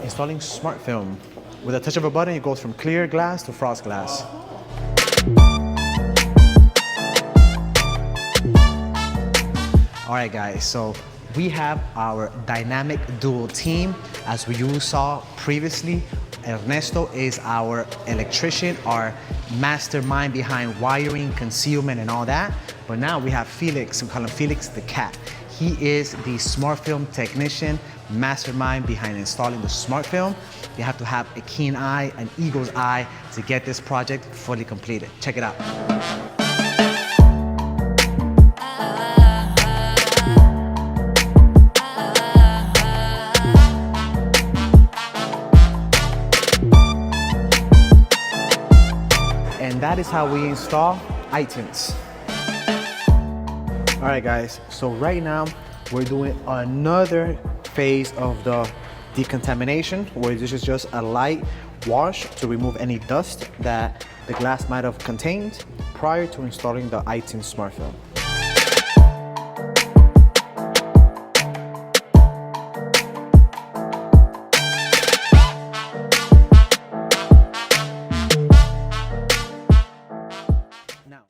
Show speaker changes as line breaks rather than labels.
installing smart film. With a touch of a button, it goes from clear glass to frost glass. All right, guys, so we have our dynamic dual team. As you saw previously, Ernesto is our electrician, our mastermind behind wiring, concealment, and all that. But now we have Felix, we call him Felix the Cat. He is the smart film technician, mastermind behind installing the smart film. You have to have a keen eye, an eagle's eye, to get this project fully completed. Check it out. And that is how we install iTints. All right, guys, so right now we're doing another phase of the decontamination, where this is just a light wash to remove any dust that the glass might have contained prior to installing the iTints smart film.